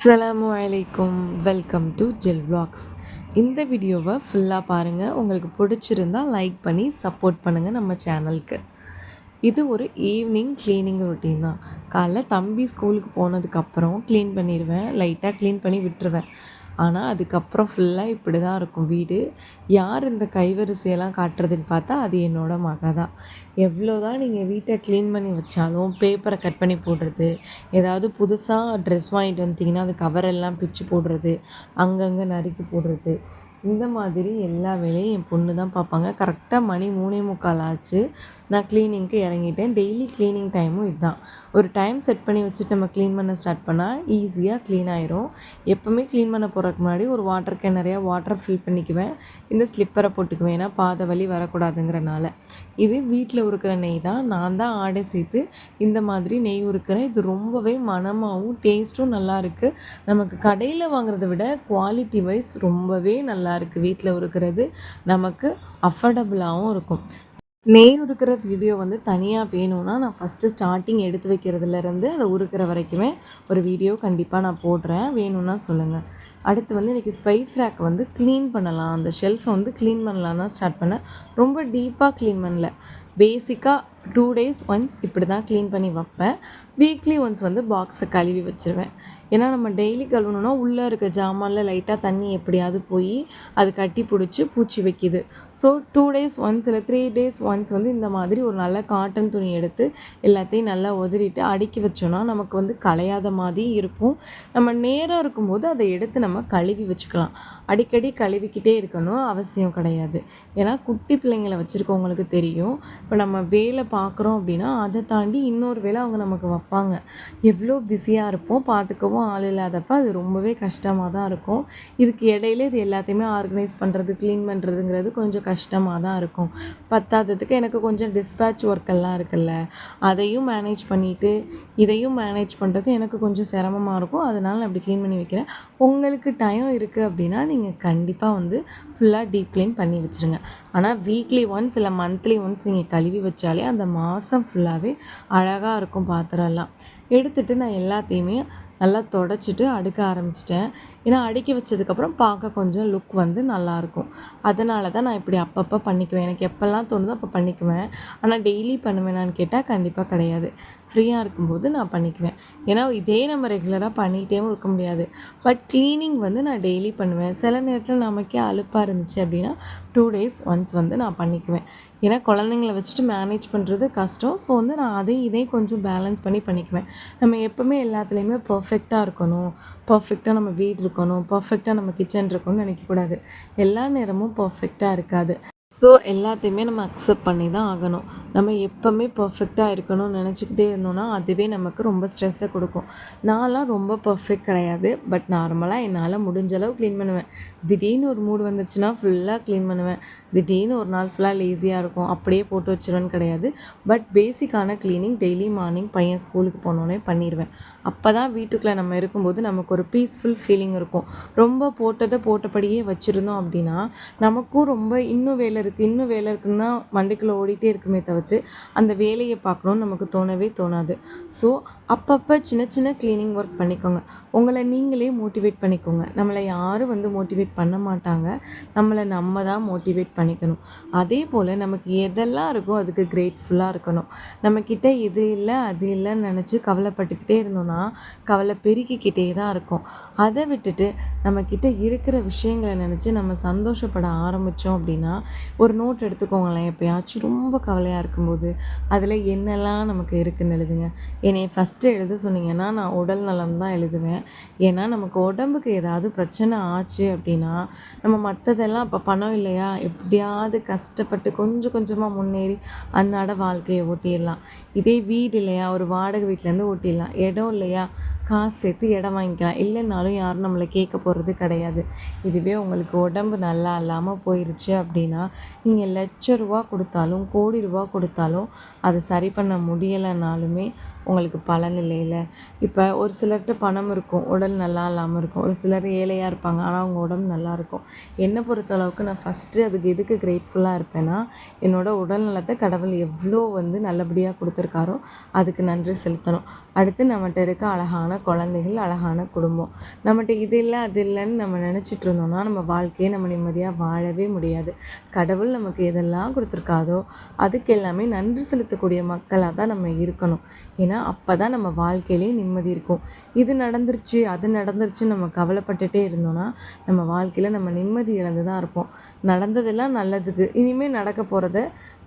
அஸ்ஸலாமு அலைக்கும். Welcome to gel vlogs. இந்த வீடியோவை ஃபுல்லாக பாருங்கள். உங்களுக்கு பிடிச்சிருந்தா லைக் பண்ணி சப்போர்ட் பண்ணுங்கள் நம்ம சேனலுக்கு. இது ஒரு ஈவினிங் க்ளீனிங் ரொட்டீன் தான். காலைல தம்பி ஸ்கூலுக்கு போனதுக்கப்புறம் க்ளீன் பண்ணிடுவேன், லைட்டாக க்ளீன் பண்ணி விட்டுருவேன். ஆனால் அதுக்கப்புறம் ஃபுல்லாக இப்படி தான் இருக்கும் வீடு. யார் இந்த கைவரிசையெல்லாம் காட்டுறதுன்னு பார்த்தா அது என்னோடய மக தான். எவ்வளோ தான் நீங்கள் வீட்டை க்ளீன் பண்ணி வச்சாலும் பேப்பரை கட் பண்ணி போடுறது, ஏதாவது புதுசாக ட்ரெஸ் வாங்கிட்டு வந்துட்டிங்கன்னா அது கவரெல்லாம் பிச்சு போடுறது, அங்கங்கே நறுக்கி போடுறது, இந்த மாதிரி எல்லா வேலையும் என் பொண்ணு தான் பார்ப்பாங்க. கரெக்டாக மணி 3:45 ஆச்சு. நான் க்ளீனிங்க்கு இறங்கிட்டேன். டெய்லி க்ளீனிங் டைமும் இதுதான். ஒரு டைம் செட் பண்ணி வச்சுட்டு நம்ம க்ளீன் பண்ண ஸ்டார்ட் பண்ணால் ஈஸியாக க்ளீன் ஆயிரும். எப்போவுமே க்ளீன் பண்ண போகிறதுக்கு முன்னாடி ஒரு வாட்டர் கேன் நிறையா வாட்டர் ஃபில் பண்ணிக்குவேன். இந்த ஸ்லிப்பரை போட்டுக்குவேன், ஏன்னா பாத வலி வரக்கூடாதுங்கிறனால. இது வீட்டில் உருக்கிற நெய் தான். நான் தான் ஆடை சேர்த்து இந்த மாதிரி நெய் உருக்கிறேன். இது ரொம்பவே மணமாகவும் டேஸ்ட்டும் நல்லாயிருக்கு. நமக்கு கடையில் வாங்குறத விட குவாலிட்டி வைஸ் ரொம்பவே நல்லாயிருக்கு. வீட்டில் உருக்கிறது நமக்கு அஃபர்டபுளாகவும் இருக்கும். நெய் உருக்கிற வீடியோ தனியாக வேணும்னா நான் ஃபஸ்ட்டு ஸ்டார்டிங் எடுத்து வைக்கிறதுலேருந்து அதை உருக்கிற வரைக்குமே ஒரு வீடியோ கண்டிப்பாக நான் போடுறேன், வேணும்னா சொல்லுங்கள். அடுத்து இன்றைக்கி ஸ்பைஸ் ரேக் க்ளீன் பண்ணலாம். அந்த ஷெல்ஃபை க்ளீன் பண்ணலாம் தான் ஸ்டார்ட் பண்ணேன். ரொம்ப டீப்பாக க்ளீன் பண்ணல. பேசிக்காக 2 days ஒன்ஸ் இப்படி தான் க்ளீன் பண்ணி வைப்பேன். வீக்லி ஒன்ஸ் பாக்ஸை கழுவி வச்சுருவேன். ஏன்னா நம்ம டெய்லி கழுவணுன்னா உள்ளே இருக்க ஜாமானில் லைட்டாக தண்ணி எப்படியாவது போய் அது கட்டி பிடிச்சி பூச்சி வைக்கிது. ஸோ 2 days ஒன்ஸ் இல்லை 3 days ஒன்ஸ் இந்த மாதிரி ஒரு நல்ல காட்டன் துணி எடுத்து எல்லாத்தையும் நல்லா உதறிட்டு அடுக்கி வச்சோன்னா நமக்கு களையாத மாதிரி இருக்கும். நம்ம நேரம் இருக்கும்போது அதை எடுத்து நம்ம கழுவி வச்சுக்கலாம். அடிக்கடி கழுவிக்கிட்டே இருக்கணும் அவசியம் கிடையாது. ஏன்னா குட்டி பிள்ளைங்களை வச்சுருக்கவங்களுக்கு தெரியும். இப்போ நம்ம வேலை பார்க்குறோம் அப்படின்னா அதை தாண்டி இன்னொரு வேலை அவங்க நமக்கு வைப்பாங்க. எவ்வளோ பிஸியாக இருப்போம், பார்த்துக்கவும் ஆள் இல்லாதப்ப அது ரொம்பவே கஷ்டமாக தான் இருக்கும். இதுக்கு இடையில இது எல்லாத்தையுமே ஆர்கனைஸ் பண்ணுறது, க்ளீன் பண்ணுறதுங்கிறது கொஞ்சம் கஷ்டமாக தான் இருக்கும். பத்தாததுக்கு எனக்கு கொஞ்சம் டிஸ்பேட்ச் ஒர்க்கெல்லாம் இருக்குல்ல, அதையும் மேனேஜ் பண்ணிவிட்டு இதையும் மேனேஜ் பண்ணுறது எனக்கு கொஞ்சம் சிரமமாக இருக்கும். அதனால் நான் அப்படி க்ளீன் பண்ணி வைக்கிறேன். உங்களுக்கு டைம் இருக்குது அப்படின்னா நீங்கள் கண்டிப்பாக ஃபுல்லாக டீப் க்ளீன் பண்ணி வச்சுருங்க. ஆனால் வீக்லி ஒன்ஸ் இல்லை மந்த்லி ஒன்ஸ் நீங்கள் கழுவி வச்சாலே அந்த மாதம் ஃபுல்லாகவே அழகாக இருக்கும். பாத்திரம்லாம் எடுத்துகிட்டு நான் எல்லாத்தையுமே நல்லா தொடச்சிட்டு அடுக்க ஆரம்பிச்சிட்டேன். ஏன்னா அடுக்கி வச்சதுக்கப்புறம் பார்க்க கொஞ்சம் லுக் நல்லாயிருக்கும். அதனால தான் நான் இப்படி அப்பப்போ பண்ணிக்குவேன். எனக்கு எப்போல்லாம் தோணுதோ அப்போ பண்ணிக்குவேன். ஆனால் டெய்லி பண்ணுவேனான்னு கேட்டால் கண்டிப்பாக கிடையாது. ஃப்ரீயாக இருக்கும்போது நான் பண்ணிக்குவேன். ஏன்னா இதே நம்ம ரெகுலராக பண்ணிகிட்டேவும் இருக்க முடியாது. பட் க்ளீனிங் நான் டெய்லி பண்ணுவேன். சில நேரத்தில் நமக்கே அலுப்பாக இருந்துச்சு அப்படின்னா 2 days ஒன்ஸ் நான் பண்ணிக்குவேன். ஏன்னா குழந்தைங்கள வச்சுட்டு மேனேஜ் பண்ணுறது கஷ்டம். ஸோ நான் இதையும் கொஞ்சம் பேலன்ஸ் பண்ணி பண்ணிக்குவேன். நம்ம எப்போவுமே எல்லாத்துலேயுமே பர்ஃபெக்டாக இருக்கணும், பர்ஃபெக்டாக நம்ம வீடு இருக்கணும், பர்ஃபெக்டாக நம்ம கிச்சன் இருக்கணும்னு நினைக்கக்கூடாது. எல்லா நேரமும் பர்ஃபெக்டாக இருக்காது. ஸோ எல்லாத்தையுமே நம்ம அக்செப்ட் பண்ணி தான் ஆகணும். நம்ம எப்போவுமே பர்ஃபெக்டாக இருக்கணும்னு நினச்சிக்கிட்டே இருந்தோம்னா அதுவே நமக்கு ரொம்ப ஸ்ட்ரெஸ்ஸை கொடுக்கும். நான்லாம் ரொம்ப பர்ஃபெக்ட் கிடையாது. பட் நார்மலாக என்னால் முடிஞ்ச அளவு க்ளீன் பண்ணுவேன். திடீர்னு ஒரு மூடு வந்துச்சுன்னா ஃபுல்லாக க்ளீன் பண்ணுவேன். திடீர்னு ஒரு நாள் ஃபுல்லாக லேசியாக இருக்கும், அப்படியே போட்டு வச்சிருவேன்னு கிடையாது. பட் பேசிக்கான க்ளீனிங் டெய்லி மார்னிங் பையன் ஸ்கூலுக்கு போனோடனே பண்ணிடுவேன். அப்போ தான் வீட்டுக்குள்ளே நம்ம இருக்கும்போது நமக்கு ஒரு பீஸ்ஃபுல் ஃபீலிங் இருக்கும். ரொம்ப போட்டதை போட்டபடியே வச்சுருந்தோம் அப்படின்னா நமக்கும் ரொம்ப இன்னும் வேலை இருக்குன்னா மண்டைக்குள்ளே ஓடிட்டே இருக்குமே தவிர்த்து அந்த வேலையை பார்க்கணுன்னு நமக்கு தோணவே தோணாது. ஸோ அப்பப்போ சின்ன சின்ன க்ளீனிங் ஒர்க் பண்ணிக்கோங்க. உங்களை நீங்களே மோட்டிவேட் பண்ணிக்கோங்க. நம்மளை யாரும் மோட்டிவேட் பண்ண மாட்டாங்க. நம்மளை நம்ம தான் மோட்டிவேட் பண்ணிக்கணும். அதே போல் நமக்கு எதெல்லாம் இருக்கோ அதுக்கு கிரேட்ஃபுல்லாக இருக்கணும். நம்மக்கிட்ட இது இல்லை அது இல்லைன்னு நினச்சி கவலைப்பட்டுக்கிட்டே இருந்தோன்னா கவலை பெருக்கிக்கிட்டே தான் இருக்கும். அதை விட்டுட்டு நம்மக்கிட்ட இருக்கிற விஷயங்களை நினச்சி நம்ம சந்தோஷப்பட ஆரம்பித்தோம் அப்படின்னா ஒரு நோட் எடுத்துக்கோங்களேன். எப்போயாச்சும் ரொம்ப கவலையாக இருக்கும்போது அதில் என்னெல்லாம் நமக்கு இருக்குதுன்னு எழுதுங்க. என்னை ஃபஸ்ட்டு எழுத சொன்னீங்கன்னா நான் உடல் நலம் தான் எழுதுவேன். ஏன்னா நமக்கு உடம்புக்கு ஏதாவது பிரச்சனை ஆச்சு அப்படின்னா நம்ம மற்றதெல்லாம் அப்போ பணம் இல்லையா, எப்படியாவது கஷ்டப்பட்டு கொஞ்சம் கொஞ்சமாக முன்னேறி அன்றாட வாழ்க்கையை ஓட்டிடலாம். இதே வீடு இல்லையா, ஒரு வாடகை வீட்டிலேருந்து ஓட்டிடலாம். இடம் இல்லையா, காசு சேர்த்து இடம் வாங்கிக்கலாம். இல்லைன்னாலும் யாரும் நம்மளை கேட்க போகிறது கிடையாது. இதுவே உங்களுக்கு உடம்பு நல்லா இல்லாமல் போயிடுச்சு அப்படின்னா நீங்கள் லட்ச ரூபா கொடுத்தாலும் கோடி ரூபா கொடுத்தாலும் அதை சரி பண்ண முடியலைனாலுமே உங்களுக்கு பலன் இல்லைல்ல. இப்போ ஒரு சிலர்கிட்ட பணம் இருக்கும், உடல் நல்லா இல்லாமல் இருக்கும். ஒரு சிலர் ஏழையாக இருப்பாங்க, ஆனால் அவங்க உடம்பு நல்லாயிருக்கும். என்னை பொறுத்தளவுக்கு நான் ஃபஸ்ட்டு அதுக்கு எதுக்கு கிரேட்ஃபுல்லாக இருப்பேன்னா என்னோடய உடல் நலத்தை கடவுள் எவ்வளோ நல்லபடியாக கொடுத்துருக்காரோ அதுக்கு நன்றி செலுத்தணும். அடுத்து நம்மகிட்ட இருக்க அழகான குழந்தைகள், அழகான குடும்பம். நம்மட்ட இது இல்லை அது இல்லைன்னு நம்ம நினச்சிட்டு இருந்தோம்னா நம்ம வாழ்க்கையை நம்ம நிம்மதியாக வாழவே முடியாது. கடவுள் நமக்கு எதெல்லாம் கொடுத்துருக்காதோ அதுக்கு எல்லாமே நன்றி செலுத்தக்கூடிய மக்களாக தான் நம்ம இருக்கணும். ஏன்னா அப்போ தான் நம்ம வாழ்க்கையிலே நிம்மதி இருக்கும். இது நடந்துருச்சு அது நடந்துருச்சுன்னு நம்ம கவலைப்பட்டுட்டே இருந்தோம்னா நம்ம வாழ்க்கையில் நம்ம நிம்மதி இழந்து தான் இருப்போம். நடந்ததெல்லாம் நல்லதுக்கு, இனிமேல் நடக்க போகிறத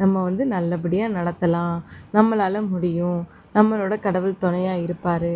நம்ம நல்லபடியாக நடத்தலாம், நம்மளால் முடியும், நம்மளோட கடவுள் துணையாக இருப்பார்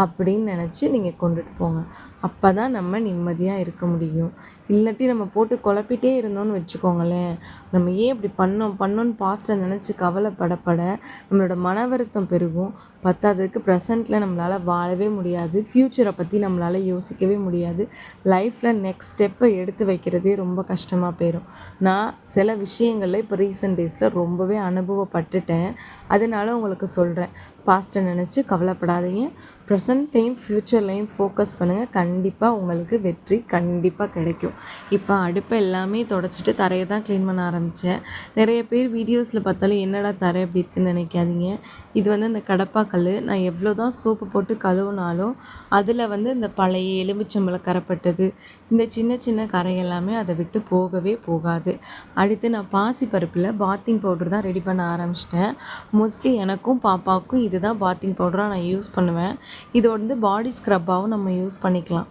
அப்படின்னு நினச்சி நீங்கள் கொண்டுட்டு போங்க. அப்போ தான் நம்ம நிம்மதியாக இருக்க முடியும். இல்லாட்டி நம்ம போட்டு குழப்பிட்டே இருந்தோம்னு வச்சுக்கோங்களேன், நம்ம ஏன் இப்படி பண்ணோன்னு பாஸ்ட்டை நினச்சி கவலைப்படப்பட நம்மளோட மன வருத்தம் பெருகும். பத்தாததுக்கு ப்ரெசண்ட்டில் நம்மளால் வாழவே முடியாது, ஃப்யூச்சரை பற்றி நம்மளால் யோசிக்கவே முடியாது. லைஃப்பில் நெக்ஸ்ட் ஸ்டெப்பை எடுத்து வைக்கிறதே ரொம்ப கஷ்டமாக போயிடும். நான் சில விஷயங்களில் இப்போ ரீசெண்ட் டேஸில் ரொம்பவே அனுபவப்பட்டுட்டேன். அதனால உங்களுக்கு சொல்கிறேன். பாஸ்ட்டை நினச்சி கவலைப்படாதீங்க. ப்ரெசன்ட் டைம் ஃப்யூச்சர்லையும் ஃபோக்கஸ் பண்ணுங்கள். கண்டிப்பாக உங்களுக்கு வெற்றி கண்டிப்பாக கிடைக்கும். இப்போ அடுப்பை எல்லாமே தொடச்சிட்டு தரையை தான் க்ளீன் பண்ண ஆரம்பித்தேன். நிறைய பேர் வீடியோஸில் பார்த்தாலும் என்னடா தரை எப்படி இருக்குன்னு நினைக்காதீங்க. இது அந்த கடப்பாக்கல். நான் எவ்வளோ தான் சோப்பு போட்டு கழுவுனாலும் அதில் இந்த பழைய எலுமிச்சம்பழம் கரைப்பட்டது, இந்த சின்ன சின்ன கரை எல்லாமே அதை விட்டு போகவே போகாது. அடுத்து நான் பாசிப்பருப்பில் பாத்திங் பவுடர் தான் ரெடி பண்ண ஆரம்பிச்சிட்டேன். மோஸ்ட்லி எனக்கும் பாப்பாவுக்கும் இதுதான் பாத்திங் பவுடராக நான் யூஸ் பண்ணுவேன். இது பாடி ஸ்க்ரப்பாகவும் நம்ம யூஸ் பண்ணிக்கலாம்.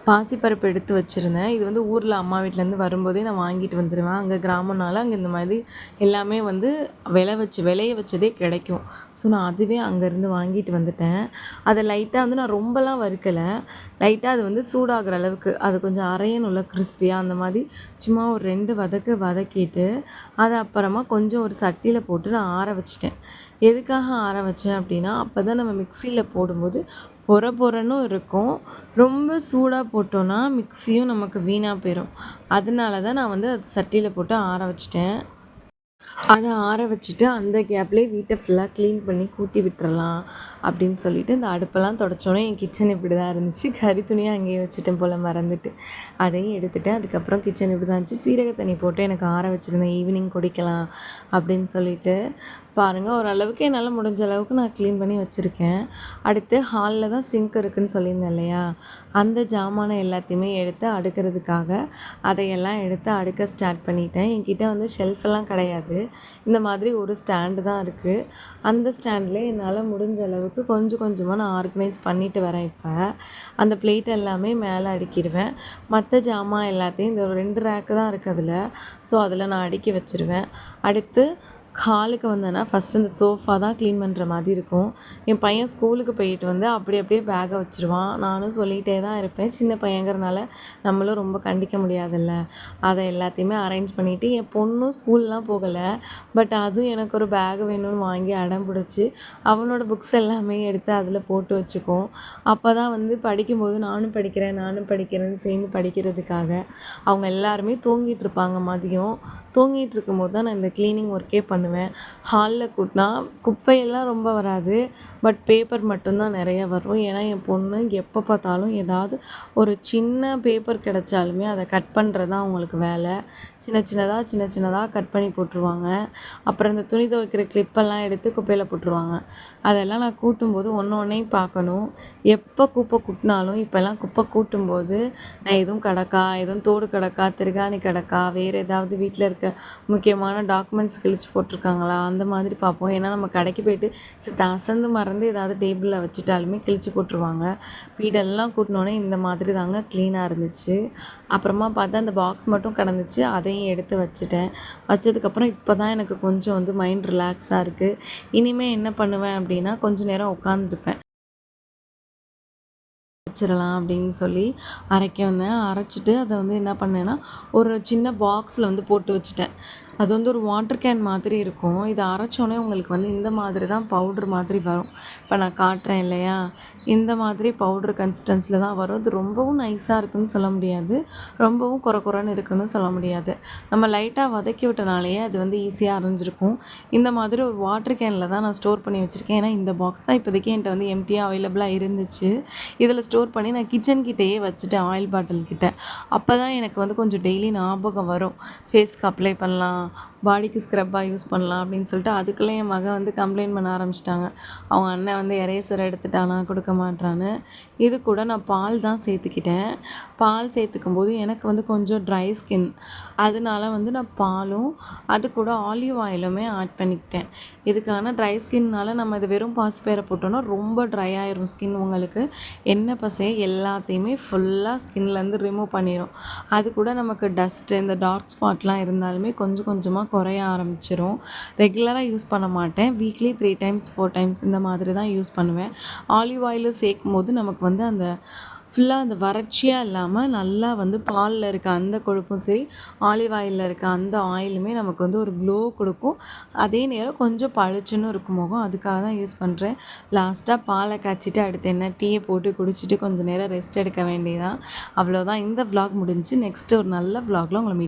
பாசிப்பருப்பு எடுத்து வச்சுருந்தேன். இது ஊரில் அம்மா வீட்டிலேருந்து வரும்போதே நான் வாங்கிட்டு வந்துடுவேன். அங்கே கிராமம்னால அங்கே இந்த மாதிரி எல்லாமே விளைய வச்சதே கிடைக்கும். ஸோ நான் அதுவே அங்கேருந்து வாங்கிட்டு வந்துட்டேன். அதை லைட்டாக நான் ரொம்பலாம் வறுக்கலை. லைட்டாக அது சூடாகிற அளவுக்கு அது கொஞ்சம் அரையணும்ல கிறிஸ்பியாக, அந்த மாதிரி சும்மா ஒரு 2 வதக்கிட்டு அதை அப்புறமா கொஞ்சம் ஒரு சட்டியில் போட்டு நான் ஆற வச்சிட்டேன். எதுக்காக ஆற வச்சேன் அப்படின்னா, அப்போ தான் நம்ம மிக்சியில் போடும்போது பொறன்னு இருக்கும். ரொம்ப சூடாக போட்டோன்னா மிக்சியும் நமக்கு வீணாக போயிடும். அதனால தான் நான் அது சட்டியில் போட்டு ஆற வச்சிட்டேன். அதை ஆற வச்சுட்டு அந்த கேப்லேயே வீட்டை ஃபுல்லாக க்ளீன் பண்ணி கூட்டி விட்டுறலாம் அப்படின்னு சொல்லிட்டு இந்த அடுப்பெல்லாம் தொடச்சோன்னே என் கிச்சன் இப்படி தான் இருந்துச்சு. கறி துணியை அங்கேயே வச்சுட்டேன் போல் மறந்துட்டு. அதையும் எடுத்துட்டேன். அதுக்கப்புறம் கிச்சன் இப்படி தான் இருந்துச்சு. சீரக தண்ணி போட்டு எனக்கு ஆற வச்சுருந்தேன், ஈவினிங் குடிக்கலாம் அப்படின்னு சொல்லிட்டு. பாருங்கள், ஓரளவுக்கு என்னால் முடிஞ்ச அளவுக்கு நான் க்ளீன் பண்ணி வச்சுருக்கேன். அடுத்து ஹாலில் தான் சிங்க் இருக்குதுன்னு சொல்லியிருந்தேன் இல்லையா, அந்த ஜாமானை எல்லாத்தையுமே எடுத்து அடுக்கிறதுக்காக அதையெல்லாம் எடுத்து அடுக்க ஸ்டார்ட் பண்ணிட்டேன். என்கிட்ட ஷெல்ஃபெல்லாம் கிடையாது. இந்த மாதிரி ஒரு ஸ்டாண்டு தான் இருக்குது. அந்த ஸ்டாண்டில் என்னால் முடிஞ்ச அளவுக்கு கொஞ்சம் கொஞ்சமாக நான் ஆர்கனைஸ் பண்ணிட்டு வரேன். இப்போ அந்த பிளேட் எல்லாமே மேலே அடுக்கிடுவேன். மற்ற ஜாமான் எல்லாத்தையும் இந்த 2 ரேக்கு தான் இருக்குது அதில். ஸோ அதில் நான் அடுக்கி வச்சுருவேன். அடுத்து ஹாலுக்கு வந்தேன்னா ஃபஸ்ட்டு இந்த சோஃபா தான் க்ளீன் பண்ணுற மாதிரி இருக்கும். என் பையன் ஸ்கூலுக்கு போயிட்டு அப்படியே பேக்கை வச்சுருவான். நானும் சொல்லிகிட்டே தான் இருப்பேன். சின்ன பையங்கிறனால நம்மளும் ரொம்ப கண்டிக்க முடியாதுல்ல. அதை எல்லாத்தையுமே அரேஞ்ச் பண்ணிவிட்டு, என் பொண்ணும் ஸ்கூல்லாம் போகலை, பட் அதுவும் எனக்கு ஒரு பேக் வேணும்னு வாங்கி அடம் பிடிச்சி அவனோட புக்ஸ் எல்லாமே எடுத்து அதில் போட்டு வச்சுக்கும். அப்போ தான் படிக்கும்போது நானும் படிக்கிறேன்னு சேர்ந்து படிக்கிறதுக்காக. அவங்க எல்லாருமே தூங்கிட்டு இருப்பாங்க. மதியம் தூங்கிட்டு இருக்கும்போது தான் நான் இந்த க்ளீனிங் ஒர்க்கே பண்ணுவேன். ஹாலில் கூட்டினா குப்பையெல்லாம் ரொம்ப வராது, பட் பேப்பர் மட்டும்தான் நிறைய வரும். ஏன்னா என் பொண்ணு எப்போ பார்த்தாலும் ஏதாவது ஒரு சின்ன பேப்பர் கிடைச்சாலுமே அதை கட் பண்ணுறது தான் அவங்களுக்கு வேலை. சின்ன சின்னதாக கட் பண்ணி போட்டுருவாங்க. அப்புறம் இந்த துணி துவைக்கிற கிளிப்பெல்லாம் எடுத்து குப்பையில் போட்டுருவாங்க. அதெல்லாம் நான் கூட்டும்போது ஒன்றையும் பார்க்கணும். எப்போ குப்பை கூட்டினாலும் இப்போல்லாம் குப்பை கூட்டும்போது நான் எதுவும் எதுவும் தோடு கிடக்கா, திருகாணி கிடக்கா, வேறு ஏதாவது வீட்டில் இருக்க முக்கியமான டாக்குமெண்ட்ஸ் கிழிச்சு போட்டிருக்காங்களா, அந்த மாதிரி பார்ப்போம். ஏன்னா நம்ம கடைக்கு போயிட்டு அசந்து மறந்து ஏதாவது டேபிளில் வச்சுட்டாலுமே கிழிச்சு போட்டுருவாங்க. வீடெல்லாம் கூட்டினோன்னே இந்த மாதிரி தாங்க க்ளீனாக இருந்துச்சு. அப்புறமா பார்த்தா அந்த பாக்ஸ் மட்டும் கிடந்துச்சு, அதையும் எடுத்து வச்சதுக்கப்புறம் இப்போ தான் எனக்கு கொஞ்சம் மைண்ட் ரிலாக்ஸாக இருக்குது. இனிமேல் என்ன பண்ணுவேன் அப்படின்னா, கொஞ்சம் நேரம் உட்காந்துருப்பேன். வச்சிடலாம் அப்படின்னு சொல்லி அரைக்க வந்தேன். அரைச்சிட்டு அதை என்ன பண்ணேன்னா, ஒரு சின்ன பாக்ஸில் போட்டு வச்சுட்டேன். அது ஒரு வாட்டர் கேன் மாதிரி இருக்கும். இதை அரைச்சோன்னே உங்களுக்கு இந்த மாதிரி தான் பவுட்ரு மாதிரி வரும். இப்போ நான் காட்டுறேன் இல்லையா, இந்த மாதிரி பவுட்ரு கன்சிஸ்டன்சியில் தான் வரும். இது ரொம்பவும் நைஸாக இருக்குன்னு சொல்ல முடியாது, ரொம்பவும் குறைன்னு இருக்குன்னு சொல்ல முடியாது. நம்ம லைட்டாக வதக்கி விட்டனாலேயே அது ஈஸியாக அரைஞ்சிருக்கும். இந்த மாதிரி ஒரு வாட்டர் கேனில் தான் நான் ஸ்டோர் பண்ணி வச்சுருக்கேன். ஏன்னா இந்த பாக்ஸ் தான் இப்போதைக்கு என்கிட்ட எம்டியாக அவைலபிளாக இருந்துச்சு. இதில் ஸ்டோர் பண்ணி நான் கிச்சன் கிட்டேயே வச்சுட்டேன், ஆயில் பாட்டில் கிட்ட. அப்போ தான் எனக்கு கொஞ்சம் டெய்லி ஞாபகம் வரும், ஃபேஸ்க்கு அப்ளை பண்ணலாம், பாடிக்கு ஸ்க்ரப்பாக யூஸ் பண்ணலாம் அப்படின்னு சொல்லிட்டு. அதுக்குள்ளே என் மகன் கம்ப்ளைண்ட் பண்ண ஆரம்பிச்சிட்டாங்க. அவங்க அண்ணன் எரேசர் எடுத்துட்டானா, கொடுக்க மாட்றான்னு. இது கூட நான் பால் தான் சேர்த்துக்கிட்டேன். பால் சேர்த்துக்கும்போது எனக்கு வந்து கொஞ்சம் ட்ரை ஸ்கின். அதனால வந்து நான் பாலும், அது கூட ஆலிவ் ஆயிலுமே ஆட் பண்ணிக்கிட்டேன். இதுக்கான ட்ரை ஸ்கின்னால் நம்ம இது வெறும் பாசிப்பயிரை போட்டோம்னா ரொம்ப ட்ரை ஆயிரும் ஸ்கின் உங்களுக்கு. எண்ணெய் பசை எல்லாத்தையுமே ஃபுல்லாக ஸ்கின்லேருந்து ரிமூவ் பண்ணிடும். அது கூட நமக்கு டஸ்ட்டு இந்த டார்க் ஸ்பாட்லாம் இருந்தாலுமே கொஞ்சம் கொஞ்சமாக குறைய ஆரம்பிச்சிரும். ரெகுலராக யூஸ் பண்ண மாட்டேன். வீக்லி 3 டைம்ஸ் 4 டைம்ஸ் இந்த மாதிரி தான் யூஸ் பண்ணுவேன். ஆலிவ் ஆயிலும் சேர்க்கும்போது நமக்கு வந்து அந்த ஃபுல்லாக அந்த வறட்சியாக இல்லாமல் நல்லா வந்து பாலில் இருக்க அந்த கொழுப்பும் சரி, ஆலிவ் ஆயிலில் இருக்க அந்த ஆயிலுமே நமக்கு வந்து ஒரு க்ளோ கொடுக்கும். அதே நேரம் கொஞ்சம் பளிச்சுன்னு இருக்கும் முகம். அதுக்காக தான் யூஸ் பண்ணுறேன். லாஸ்ட்டாக பாலை காய்ச்சிட்டு அடுத்து என்ன டீயை போட்டு குடிச்சிட்டு கொஞ்சம் நேரம் ரெஸ்ட் எடுக்க வேண்டியதான். அவ்வளோதான். இந்த vlog முடிஞ்சுச்சு. நெக்ஸ்ட்டு ஒரு நல்ல vlogல உங்களை